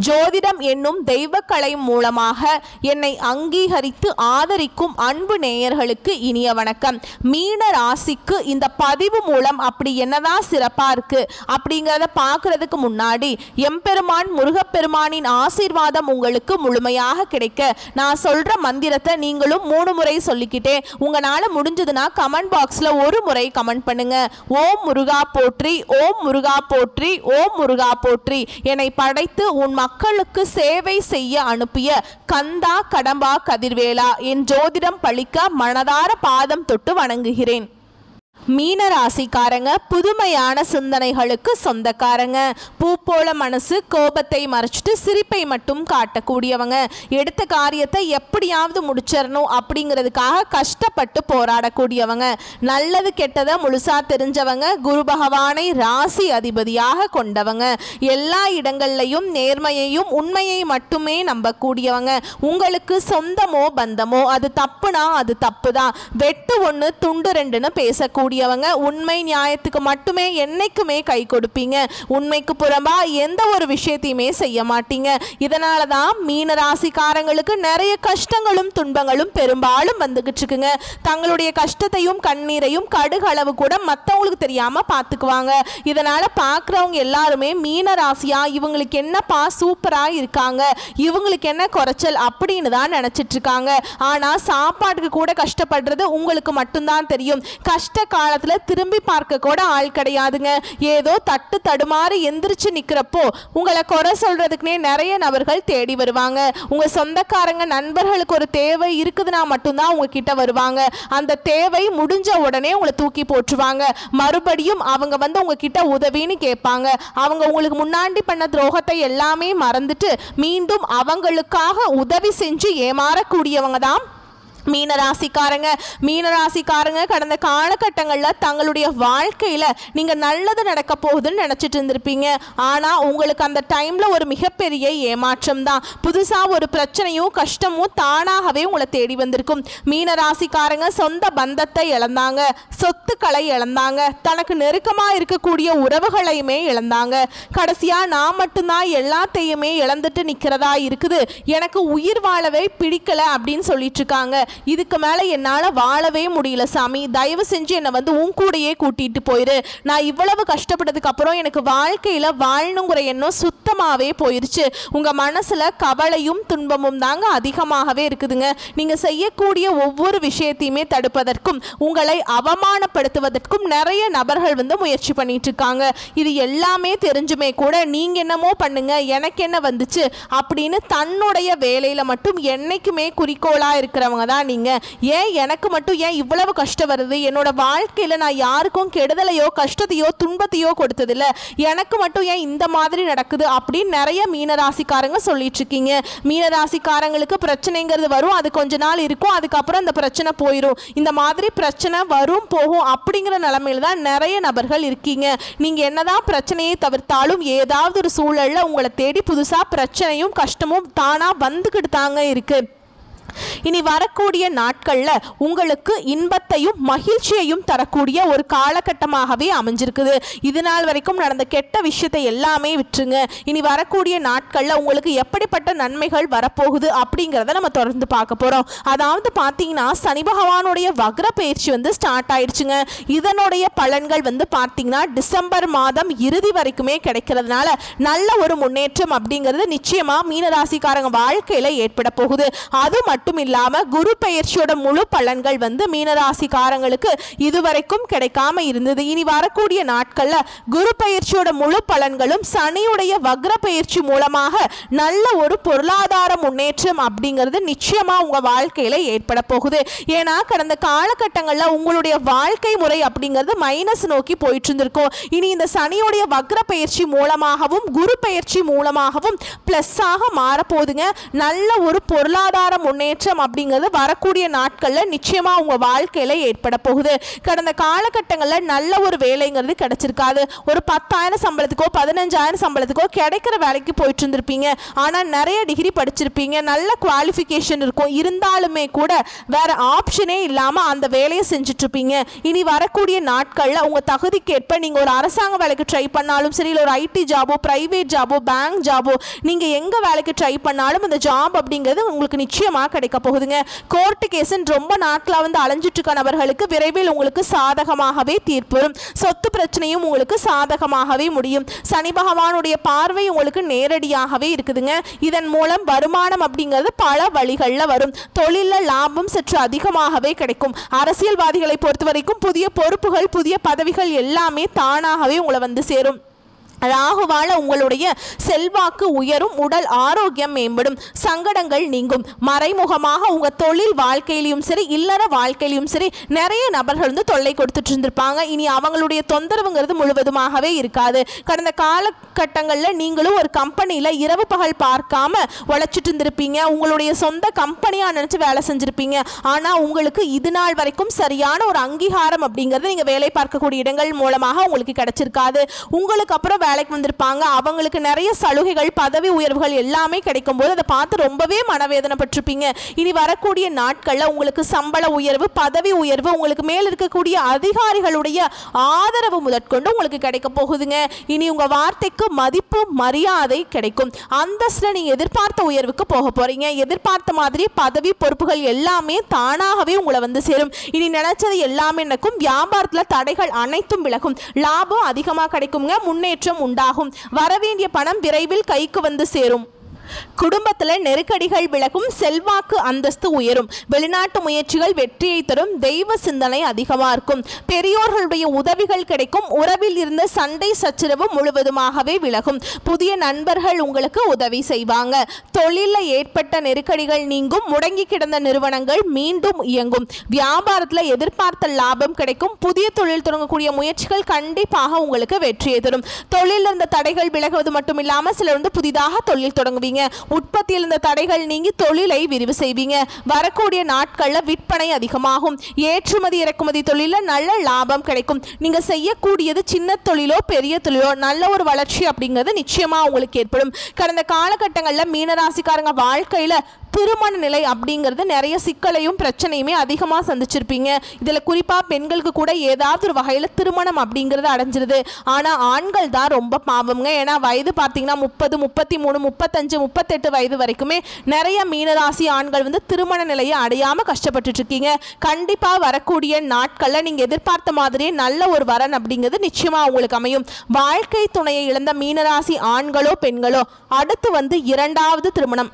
ஜோதிடம் என்னும் தெய்வக்கலை மூலமாக என்னை அங்கீகரித்து ஆதரிக்கும் அன்பு நேயர்களுக்கு இனிய வணக்கம். மீன ராசிக்கு இந்த பதிவு மூலம் அப்படி என்னதான் சிறப்பா இருக்கு அப்படிங்கிறத பார்க்கறதுக்கு முன்னாடி எம்பெருமான் முருகப்பெருமானின் ஆசீர்வாதம் உங்களுக்கு முழுமையாக கிடைக்க நான் சொல்ற மந்திரத்தை நீங்களும் 3 முறை சொல்லிக்கிட்டே உங்களால முடிஞ்சதுன்னா கமெண்ட் பாக்ஸ்ல ஒரு முறை கமெண்ட் பண்ணுங்க. ஓம் முருகா போற்றி, ஓம் முருகா போற்றி, ஓம் முருகா போற்றி. என்னை படைத்து உன் மக்களுக்கு சேவை செய்ய அனுப்பிய கந்தா கடம்பா கதிர்வேலா, என் ஜோதிடம் பழிக்க மனதார பாதம் தொட்டு வணங்குகிறேன். மீன ராசிக்காரங்க புதுமையான சிந்தனைகளுக்கு சொந்தக்காரங்க. பூ போல மனசு, கோபத்தை மறைச்சிட்டு சிரிப்பை மட்டும் காட்டக்கூடியவங்க. எடுத்த காரியத்தை எப்படியாவது முடிச்சிடணும் அப்படிங்கிறதுக்காக கஷ்டப்பட்டு போராடக்கூடியவங்க. நல்லது கெட்டதை முழுசா தெரிஞ்சவங்க. குரு பகவானை ராசி அதிபதியாக கொண்டவங்க. எல்லா இடங்கள்லையும் நேர்மையையும் உண்மையை மட்டுமே நம்பக்கூடியவங்க. உங்களுக்கு சொந்தமோ பந்தமோ அது தப்புனா அது தப்பு தான். வெட்டு 1 துண்டு 2ன்னு பேசக்கூடிய உண்மை நியாயத்துக்கு மட்டுமே என்னைக்குமே கை கொடுப்பீங்க. உண்மைக்கு புறம்பா எந்த ஒரு விஷயத்தையுமே செய்ய மாட்டீங்க. இதனால தான் மீன ராசிக்காரங்களுக்கு நிறைய கஷ்டங்களும் துன்பங்களும் பெரும்பாலும் வந்துகிட்டு இருக்குங்க. தங்களுடைய கஷ்டத்தையும் கண்ணீரையும் கடுகளவு கூட மற்றவங்களுக்கு தெரியாம பார்த்துக்குவாங்க. இதனால பார்க்குறவங்க எல்லாருமே மீன ராசியா இவங்களுக்கு என்னப்பா சூப்பரா இருக்காங்க, இவங்களுக்கு என்ன குறைச்சல் அப்படின்னு தான் நினைச்சிட்டு இருக்காங்க. ஆனா சாப்பாட்டுக்கு கூட கஷ்டப்படுறது உங்களுக்கு மட்டும்தான் தெரியும். கஷ்ட காலத்துல திரும்பி பார்க்க கூட ஆள் கிடையாதுங்க. ஏதோ தட்டு தடுமாறி எந்திரிச்சு நிக்கிறப்போ உங்களை குறை சொல்றதுக்குனே நிறைய நபர்கள் தேடி வருவாங்க. உங்க சொந்தக்காரங்க நண்பர்களுக்கு ஒரு தேவை இருக்குதுன்னா மட்டும்தான் உங்ககிட்ட வருவாங்க. அந்த தேவை முடிஞ்ச உடனே உங்களை தூக்கி போட்டுருவாங்க. மறுபடியும் அவங்க வந்து உங்ககிட்ட உதவின்னு கேட்பாங்க. அவங்க உங்களுக்கு முன்னாடி பண்ண துரோகத்தை எல்லாமே மறந்துட்டு மீண்டும் அவங்களுக்காக உதவி செஞ்சு ஏமாறக்கூடியவங்க தான் மீனராசிக்காரங்க கடந்த காலகட்டங்களில் தங்களுடைய வாழ்க்கையில் நீங்கள் நல்லது நடக்க போகுதுன்னு நினச்சிட்டு இருந்திருப்பீங்க. ஆனால் உங்களுக்கு அந்த டைமில் ஒரு மிகப்பெரிய ஏமாற்றம் தான். புதுசாக ஒரு பிரச்சனையும் கஷ்டமும் தானாகவே உங்களை தேடி வந்திருக்கும். மீனராசிக்காரங்க சொந்த பந்தத்தை இழந்தாங்க, சொத்துக்களை இழந்தாங்க, தனக்கு நெருக்கமாக இருக்கக்கூடிய உறவுகளையுமே இழந்தாங்க. கடைசியாக நான் மட்டும்தான் எல்லாத்தையுமே இழந்துட்டு நிற்கிறதா இருக்குது, எனக்கு உயிர் வாழவே பிடிக்கலை அப்படின்னு சொல்லிட்டு இருக்காங்க. இதுக்கு மேல என்னால வாழவே முடியல சாமி, தயவு செஞ்சு என்னை வந்து உன் கூடையே கூட்டிட்டு போயிரு. நான் இவ்வளவு கஷ்டப்பட்டதுக்கு அப்புறம் எனக்கு வாழ்க்கையில வாழணுங்கிற எண்ணம் சுத்தமாவே போயிருச்சு. உங்க மனசுல கவலையும் துன்பமும் தாங்க அதிகமாகவே இருக்குதுங்க. நீங்க செய்யக்கூடிய ஒவ்வொரு விஷயத்தையுமே தடுப்பதற்கும் உங்களை அவமானப்படுத்துவதற்கும் நிறைய நபர்கள் வந்து முயற்சி பண்ணிட்டு இருக்காங்க. இது எல்லாமே தெரிஞ்சுமே கூட நீங்க என்னமோ பண்ணுங்க, எனக்கு என்ன வந்துச்சு அப்படின்னு தன்னுடைய வேலையில மட்டும் என்னைக்குமே குறிக்கோளா இருக்கிறவங்க தான் நீங்க. ஏன் எனக்கு மட்டும் ஏன் இவ்வளவு கஷ்டம் வருது, என்னோட வாழ்க்கையில நான் யாருக்கும் கெடுதலையோ கஷ்டத்தையோ துன்பத்தையோ கொடுத்ததில்ல, எனக்கு மட்டும் ஏன் இந்த மாதிரி நடக்குது அப்படின்னு நிறைய மீனராசிக்காரங்க சொல்லிட்டு இருக்கீங்க. மீனராசிக்காரங்களுக்கு பிரச்சனைங்கிறது வரும், அது கொஞ்ச நாள் இருக்கும், அதுக்கப்புறம் அந்த பிரச்சனை போயிடும். இந்த மாதிரி பிரச்சனை வரும் போகும் அப்படிங்கிற நிலைமையில தான் நிறைய நபர்கள் இருக்கீங்க. நீங்க என்னதான் பிரச்சனையை தவிர்த்தாலும் ஏதாவது ஒரு சூழல்ல உங்களை தேடி புதுசா பிரச்சனையும் கஷ்டமும் தானா வந்துகிட்டு தாங்க இருக்கு. இனி வரக்கூடிய நாட்கள்ல உங்களுக்கு இன்பத்தையும் மகிழ்ச்சியையும் தரக்கூடிய ஒரு காலகட்டமாகவே அமைஞ்சிருக்குது. இது நாள் வரைக்கும் நடந்த கெட்ட விஷயத்தை எல்லாமே விட்டுருங்க. இனி வரக்கூடிய நாட்கள்ல உங்களுக்கு எப்படிப்பட்ட நன்மைகள் வரப்போகுது அப்படிங்கிறத நம்ம தொடர்ந்து பார்க்க போறோம். அதாவது பார்த்தீங்கன்னா சனி பகவானுடைய வக்ர பயிற்சி வந்து ஸ்டார்ட் ஆயிடுச்சுங்க. இதனுடைய பலன்கள் வந்து பார்த்தீங்கன்னா டிசம்பர் மாதம் இறுதி வரைக்குமே கிடைக்கிறதுனால நல்ல ஒரு முன்னேற்றம் அப்படிங்கிறது நிச்சயமா மீனராசிக்காரங்க வாழ்க்கையில ஏற்பட போகுது. அது மட்டும் இல்லாம குரு பெயர்ச்சியோட முழு பலன்கள் வந்து மீனராசிக்காரங்களுக்கு இதுவரைக்கும் கிடைக்காம இருந்தது. இனி வரக்கூடிய நாட்கள்ல குரு பெயர்ச்சியோட முழு பலன்களும் சனியுடைய வக்ர பெயர்ச்சி மூலமாக நல்ல ஒரு பொருளாதார முன்னேற்றம் அப்படிங்கிறது நிச்சயமா உங்க வாழ்க்கையில ஏற்பட போகுது. ஏன்னா கடந்த காலகட்டங்கள்ல உங்களுடைய வாழ்க்கை முறை அப்படிங்கிறது மைனஸ் நோக்கி போயிட்டு இருந்திருக்கும். இனி இந்த சனியுடைய வக்ர பெயர்ச்சி மூலமாகவும் குரு பெயர்ச்சி மூலமாகவும் பிளஸ் ஆக மாறப்போகுதுங்க. நல்ல ஒரு பொருளாதார முன்னேற்றம் முன்னேற்றம் அப்படிங்கிறது வரக்கூடிய நாட்களில் நிச்சயமாக உங்கள் வாழ்க்கையில் ஏற்பட போகுது. கடந்த காலகட்டங்களில் நல்ல ஒரு வேலைங்கிறது கிடைச்சிருக்காது. ஒரு 10,000 சம்பளத்துக்கோ 15,000 சம்பளத்துக்கோ கிடைக்கிற வேலைக்கு போயிட்டு இருந்திருப்பீங்க. ஆனால் நிறைய டிகிரி படிச்சிருப்பீங்க, நல்ல குவாலிஃபிகேஷன் இருக்கும், இருந்தாலுமே கூட வேற ஆப்ஷனே இல்லாமல் அந்த வேலையை செஞ்சுட்டு இருப்பீங்க. இனி வரக்கூடிய நாட்களில் உங்கள் தகுதிக்கேற்ப நீங்கள் ஒரு அரசாங்க வேலைக்கு ட்ரை பண்ணாலும் சரி, இல்லை ஒரு ஐடி ஜாபோ, பிரைவேட் ஜாபோ, பேங்க் ஜாபோ, நீங்கள் எங்கே வேலைக்கு ட்ரை பண்ணாலும் இந்த ஜாப் அப்படிங்கிறது உங்களுக்கு நிச்சயமாக கிடைக்க போகுதுங்க. கோர்ட்டு கேஸுன்னு ரொம்ப நாட்களாக வந்து அலைஞ்சிட்டு இருக்க நபர்களுக்கு விரைவில் உங்களுக்கு சாதகமாகவே தீர்ப்பு வரும். சொத்து பிரச்சனையும் உங்களுக்கு சாதகமாகவே முடியும். சனி பகவானுடைய பார்வை உங்களுக்கு நேரடியாகவே இருக்குதுங்க. இதன் மூலம் வருமானம் அப்படிங்கிறது பல வழிகளில் வரும். தொழிலில் லாபம் சற்று அதிகமாகவே கிடைக்கும். அரசியல்வாதிகளை பொறுத்த வரைக்கும் புதிய பொறுப்புகள், புதிய பதவிகள் எல்லாமே தானாகவே உங்களை வந்து சேரும். ராகுவால உங்களுடைய செல்வாக்கு உயரும், உடல் ஆரோக்கியம் மேம்படும், சங்கடங்கள் நீங்கும். மறைமுகமாக உங்கள் தொழில் வாழ்க்கையிலையும் சரி, இல்லற வாழ்க்கையிலையும் சரி நிறைய நபர்கள் வந்து தொல்லை கொடுத்துட்டு இருந்திருப்பாங்க. இனி அவங்களுடைய தொந்தரவுங்கிறது முழுவதுமாகவே இருக்காது. கடந்த காலகட்டங்களில் நீங்களும் ஒரு கம்பெனியில் இரவு பகல் பார்க்காம உழைச்சிட்டு இருந்திருப்பீங்க. உங்களுடைய சொந்த கம்பெனியாக நினச்சி வேலை செஞ்சுருப்பீங்க. ஆனால் உங்களுக்கு இது நாள் வரைக்கும் சரியான ஒரு அங்கீகாரம் அப்படிங்கிறது நீங்கள் வேலை பார்க்கக்கூடிய இடங்கள் மூலமாக உங்களுக்கு கிடைச்சிருக்காது. உங்களுக்கு அப்புறம் வேலைக்கு வந்திருப்பாங்க, அவங்களுக்கு நிறைய சலுகைகள், பதவி உயர்வுகள் எல்லாமே கிடைக்கும் போது அதை பார்த்து ரொம்பவே மனவேதனைப்பட்டிருப்பீங்க. இனி வரக்கூடிய நாட்களில் உங்களுக்கு சம்பள உயர்வு, பதவி உயர்வு, உங்களுக்கு மேல் இருக்கக்கூடிய அதிகாரிகளுடைய ஆதரவு முதற்கொண்டு உங்களுக்கு கிடைக்க போகுதுங்க. இனி உங்கள் வார்த்தைக்கு மதிப்பு, மரியாதை கிடைக்கும். அந்தஸ்தில் நீங்கள் எதிர்பார்த்த உயர்வுக்கு போக போறீங்க. எதிர்பார்த்த மாதிரி பதவி பொறுப்புகள் எல்லாமே தானாகவே உங்களை வந்து சேரும். இனி நினைச்சது எல்லாமே நடக்கும். வியாபாரத்தில் தடைகள் அனைத்தும் விலகும். லாபம் அதிகமாக கிடைக்குங்க. முன்னேற்றம் உண்டாகும். வரவேண்டிய பணம் விரைவில் கைக்கு வந்து சேரும். குடும்பத்தில் நெருக்கடிகள் விலகும். செல்வாக்கு அந்தஸ்து உயரும். வெளிநாட்டு முயற்சிகள் வெற்றியை தரும். தெய்வ சிந்தனை அதிகமாக இருக்கும். பெரியோர்களுடைய உதவிகள் கிடைக்கும். உறவில் இருந்த சண்டை சச்சரவு முழுவதுமாகவே விலகும். புதிய நண்பர்கள் உங்களுக்கு உதவி செய்வாங்க. தொழிலில் ஏற்பட்ட நெருக்கடிகள் நீங்கும். முடங்கி கிடந்த நிறுவனங்கள் மீண்டும் இயங்கும். வியாபாரத்தில் எதிர்பார்த்த லாபம் கிடைக்கும். புதிய தொழில் தொடங்கக்கூடிய முயற்சிகள் கண்டிப்பாக உங்களுக்கு வெற்றியை தரும். தொழிலில் இருந்த தடைகள் விலகுவது மட்டும் இல்லாமல் சிலர் வந்து புதிதாக தொழில் தொடங்குவீங்க. உற்பத்தியில் இருந்த தடைகள் நீங்கி தொழிலை விரிவு செய்வீங்க. வரக்கூடிய நாட்களில் விற்பனை அதிகமாகும். ஏற்றுமதி இறக்குமதி தொழிலில் நல்ல லாபம் கிடைக்கும். நீங்க செய்யக்கூடியது சின்ன தொழிலோ பெரிய தொழிலோ நல்ல ஒரு வளர்ச்சி அப்படிங்கிறது நிச்சயமா உங்களுக்கு ஏற்படும். கடந்த காலகட்டங்களில் மீனராசிக்காரங்க வாழ்க்கையில திருமண நிலை அப்படிங்கிறது நிறைய சிக்கலையும் பிரச்சனையுமே அதிகமாக சந்திச்சிருப்பீங்க. இதில் குறிப்பாக பெண்களுக்கு கூட ஏதாவது ஒரு வகையில் திருமணம் அப்படிங்கிறது அடைஞ்சிருது. ஆனால் ஆண்கள் தான் ரொம்ப பாவம்ங்க. ஏன்னா வயது பார்த்தீங்கன்னா 30, 33, 35, 38 வயது வரைக்குமே நிறைய மீனராசி ஆண்கள் வந்து திருமண நிலையை அடையாமல் கஷ்டப்பட்டுட்டு இருக்கீங்க. கண்டிப்பாக வரக்கூடிய நாட்களில் நீங்கள் எதிர்பார்த்த மாதிரியே நல்ல ஒரு வரன் அப்படிங்கிறது நிச்சயமாக உங்களுக்கு அமையும். வாழ்க்கை துணையை இழந்த மீனராசி ஆண்களோ பெண்களோ அடுத்து வந்து இரண்டாவது திருமணம்,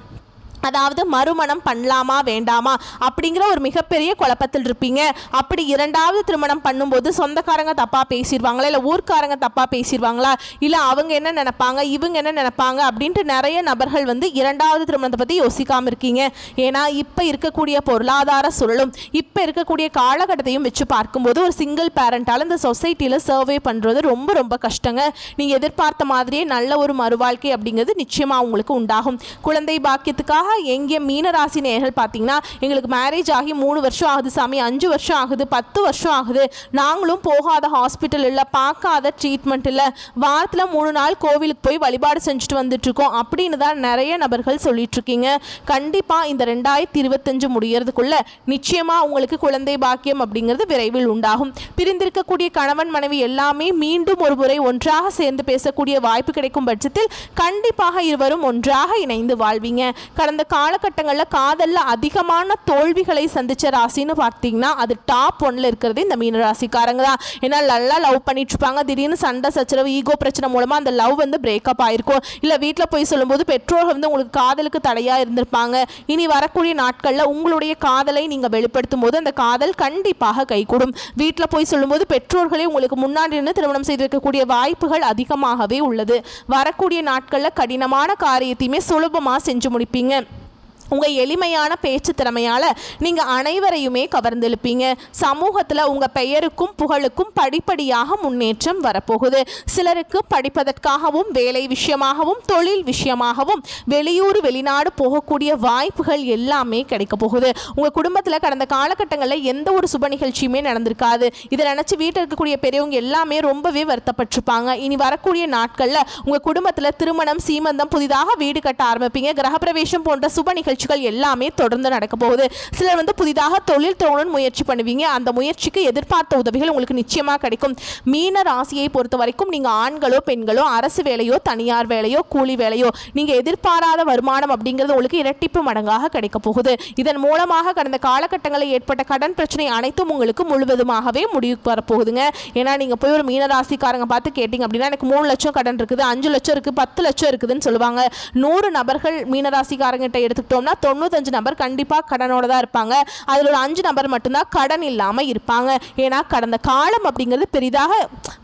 அதாவது மறுமணம் பண்ணலாமா வேண்டாமா அப்படிங்கிற ஒரு மிகப்பெரிய குழப்பத்தில் இருப்பீங்க. அப்படி இரண்டாவது திருமணம் பண்ணும்போது சொந்தக்காரங்க தப்பாக பேசிடுவாங்களா, இல்லை ஊர்க்காரங்க தப்பாக பேசிடுவாங்களா, இல்லை அவங்க என்ன நினைப்பாங்க, இவங்க என்ன நினைப்பாங்க அப்படின்ட்டு நிறைய நபர்கள் வந்து இரண்டாவது திருமணத்தை பற்றி யோசிக்காமல் இருக்கீங்க. ஏன்னா இப்போ இருக்கக்கூடிய பொருளாதார சூழலும் இப்போ இருக்கக்கூடிய காலகட்டத்தையும் வச்சு பார்க்கும்போது ஒரு சிங்கிள் பேரண்டால் இந்த சொசைட்டியில் சர்வே பண்ணுறது ரொம்ப ரொம்ப கஷ்டங்க. நீங்கள் எதிர்பார்த்த மாதிரியே நல்ல ஒரு மறுவாழ்க்கை அப்படிங்கிறது நிச்சயமாக உங்களுக்கு உண்டாகும். குழந்தை பாக்கியத்துக்காக எங்கே மீனராசி நேயர்கள் பார்த்தீங்கன்னா, எங்களுக்கு மேரேஜ் ஆகி 3 வருஷம் ஆகுது சாமி, 5 வருஷம் ஆகுது, 10 வருஷம் ஆகுது, நாங்களும் போகாத ஹாஸ்பிட்டல் இல்லை, பார்க்காத ட்ரீட்மெண்ட் இல்லை, வாரத்தில் 3 நாள் கோவிலுக்கு போய் வழிபாடு செஞ்சுட்டு வந்துட்டுருக்கோம் அப்படின்னு தான் நிறைய நபர்கள் சொல்லிட்டு இருக்கீங்க. கண்டிப்பாக இந்த 2025 முடியறதுக்குள்ள நிச்சயமாக உங்களுக்கு குழந்தை பாக்கியம் அப்படிங்கிறது விரைவில் உண்டாகும். பிரிந்திருக்கக்கூடிய கணவன் மனைவி எல்லாமே மீண்டும் ஒரு முறை ஒன்றாக சேர்ந்து பேசக்கூடிய வாய்ப்பு கிடைக்கும் பட்சத்தில் கண்டிப்பாக இருவரும் ஒன்றாக இணைந்து வாழ்வீங்க. கடந்த காலகட்டங்களில் காதலில் அதிகமான தோல்விகளை சந்தித்த ராசின்னு பார்த்தீங்கன்னா அது டாப் 1ல் இருக்கிறது இந்த மீன ராசிக்காரங்க தான். ஏன்னா நல்லா லவ் பண்ணிட்டு இருப்பாங்க, திடீர்னு சண்டை சச்சரவு ஈகோ பிரச்சனை மூலமாக அந்த லவ் வந்து பிரேக்கப் ஆகிருக்கும். இல்லை வீட்டில் போய் சொல்லும்போது பெற்றோர்கள் வந்து உங்களுக்கு காதலுக்கு தடையாக இருந்திருப்பாங்க. இனி வரக்கூடிய நாட்களில் உங்களுடைய காதலை நீங்கள் வெளிப்படுத்தும் போது அந்த காதல் கண்டிப்பாக கைகூடும். வீட்டில் போய் சொல்லும்போது பெற்றோர்களே உங்களுக்கு முன்னாடி இருந்து திருமணம் செய்து வைக்கக்கூடிய வாய்ப்புகள் அதிகமாகவே உள்ளது. வரக்கூடிய நாட்களில் கடினமான காரியத்தையுமே சுலபமாக செஞ்சு முடிப்பீங்க. உங்கள் எளிமையான பேச்சு திறமையால் நீங்கள் அனைவரையுமே கவர்ந்தெழுப்பீங்க. சமூகத்தில் உங்கள் பெயருக்கும் புகழுக்கும் படிப்படியாக முன்னேற்றம் வரப்போகுது. சிலருக்கு படிப்பதற்காகவும் வேலை விஷயமாகவும் தொழில் விஷயமாகவும் வெளியூர் வெளிநாடு போகக்கூடிய வாய்ப்புகள் எல்லாமே கிடைக்க போகுது. உங்கள் குடும்பத்தில் கடந்த காலகட்டங்களில் எந்த ஒரு சுப நிகழ்ச்சியுமே நடந்திருக்காது. இதை நினச்சி வீட்டில் இருக்கக்கூடிய பெரியவங்க எல்லாமே ரொம்பவே வருத்தப்பட்டிருப்பாங்க. இனி வரக்கூடிய நாட்களில் உங்கள் குடும்பத்தில் திருமணம், சீமந்தம், புதிதாக வீடு கட்ட ஆரம்பிப்பீங்க. கிரகப்பிரவேசம் போன்ற சுப நிகழ்ச்சிகள் எல்லாமே தொடர்ந்து நடக்க போகுது. சிலர் புதிதாக தொழில் தொடங்கணும்னு முயற்சி பண்ணுவீங்க. அந்த முயற்சிக்கு எதிர்பார்த்த உதவிகள் உங்களுக்கு நிச்சயமாக கிடைக்கும். மீன ராசியை பொறுத்த வரைக்கும் நீங்க ஆண்களோ பெண்களோ அரசு வேலையோ தனியார் வேலையோ கூலி வேலையோ நீங்க எதிர்பாராத வருமானம் அப்படிங்கிறது உங்களுக்கு இரட்டிப்பு மடங்காக கிடைக்க போகுது. இதன் மூலமாக கடந்த காலகட்டங்களில் ஏற்பட்ட கடன் பிரச்சனை அனைத்தும் உங்களுக்கு முழுவதுமாகவே முடிவுக்கு வரப்போகுதுங்க. ஏன்னா நீங்க போய் ஒரு மீன ராசிக்காரங்க பார்த்து கேட்டீங்க அப்படின்னா எனக்கு 3 லட்சம் கடன் இருக்குது, 5 லட்சம் இருக்கு, 10 லட்சம் இருக்குதுன்னு சொல்லுவாங்க. 100 நபர்கள் மீனராசிக்காரங்கிட்ட எடுத்துக்கிட்டோம்னா 95 நபர் கண்டிப்பாக கடனோட தான் இருப்பாங்க. அதில் ஒரு 5 நபர் மட்டும்தான் கடன் இல்லாமல் இருப்பாங்க. ஏன்னா கடந்த காலம் அப்படிங்கிறது பெரிதாக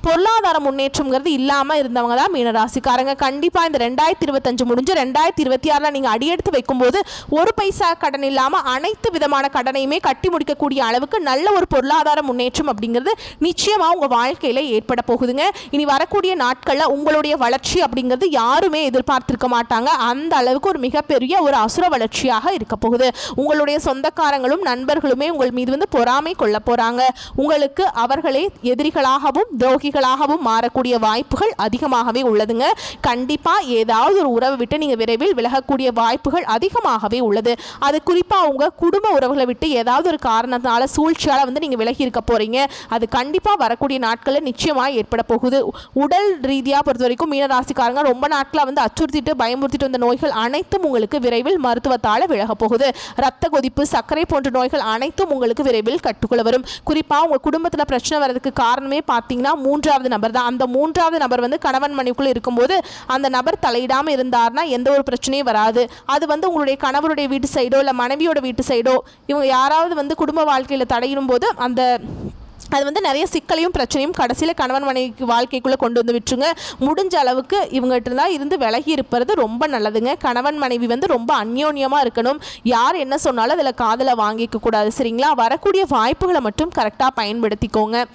பொருளாதார முன்னேற்றம்ங்கிறது இல்லாமல் இருந்தவங்க தான் மீனராசிக்காரங்க. கண்டிப்பாக இந்த 2025 முடிஞ்சு 2026 நீங்கள் அடியெடுத்து வைக்கும்போது ஒரு பைசா கடன் இல்லாமல் அனைத்து விதமான கடனையுமே கட்டி முடிக்கக்கூடிய அளவுக்கு நல்ல ஒரு பொருளாதார முன்னேற்றம் அப்படிங்கிறது நிச்சயமாக உங்கள் வாழ்க்கையில் ஏற்பட போகுதுங்க. இனி வரக்கூடிய நாட்களில் உங்களுடைய வளர்ச்சி அப்படிங்கிறது யாருமே எதிர்பார்த்திருக்க மாட்டாங்க. அந்த அளவுக்கு ஒரு மிகப்பெரிய ஒரு அசுர வளர்ச்சியாக இருக்க போகுது. உங்களுடைய சொந்தக்காரங்களும் நண்பர்களுமே உங்கள் மீது பொறாமை கொள்ள போறாங்க. உங்களுக்கு அவர்களே எதிரிகளாகவும் துரோகிகளாகவும் மாறக்கூடிய வாய்ப்புகள் அதிகமாகவே உள்ளதுங்க. கண்டிப்பா ஏதாவது ஒரு உறவை விட்டு நீங்க விரைவில் விலகக்கூடிய வாய்ப்புகள் அதிகமாகவே உள்ளது. அது குறிப்பா உங்க குடும்ப உறவுகளை விட்டு ஏதாவது ஒரு காரணத்தால சூழ்ச்சியால நீங்க விலகி இருக்க போறீங்க. அது கண்டிப்பா வரக்கூடிய நாட்களில் நிச்சயமா ஏற்பட போகுது. உடல் ரீதியா பொறுத்த வரைக்கும் மீனராசிக்காரங்க ரொம்ப நாட்களா அச்சுறுத்திட்டு பயமுறுத்திட்டு வந்த நோய்கள் அனைத்தும் உங்களுக்கு விரைவில் மருத்துவத்தால் விலக போகுது. ரத்த கொதிப்பு, சர்க்கரை போன்ற நோய்கள் அனைத்தும் உங்களுக்கு விரைவில் கட்டுக்குள்ள வரும். குறிப்பாக உங்கள் குடும்பத்தில் பிரச்சனை வர்றதுக்கு காரணமே பார்த்தீங்கன்னா 3வது நபர் தான். அந்த 3வது நபர் கணவன் மனைவிக்குள்ள இருக்கும்போது அந்த நபர் தலையிடாமல் இருந்தார்னா எந்த ஒரு பிரச்சனையும் வராது. அது உங்களுடைய கணவருடைய வீட்டு சைடோ இல்லை மனைவியோட வீட்டு சைடோ இவங்க யாராவது குடும்ப வாழ்க்கையில் தடையிடும் போது அது நிறைய சிக்கலையும் பிரச்சனையும் கடைசியில் கணவன் மனைவி வாழ்க்கைக்குள்ளே கொண்டு விட்டுருங்க. முடிஞ்ச அளவுக்கு இவங்ககிட்ட இருந்து விலகி இருப்பது ரொம்ப நல்லதுங்க. கணவன் மனைவி ரொம்ப அந்யோன்யமாக இருக்கணும். யார் என்ன சொன்னாலும் அதில் காதில் வாங்கிக்க கூடாது. சரிங்களா? வரக்கூடிய வாய்ப்புகளை மட்டும் கரெக்டாக பயன்படுத்திக்கோங்க.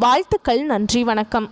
வாழ்த்துக்கள். நன்றி. வணக்கம்.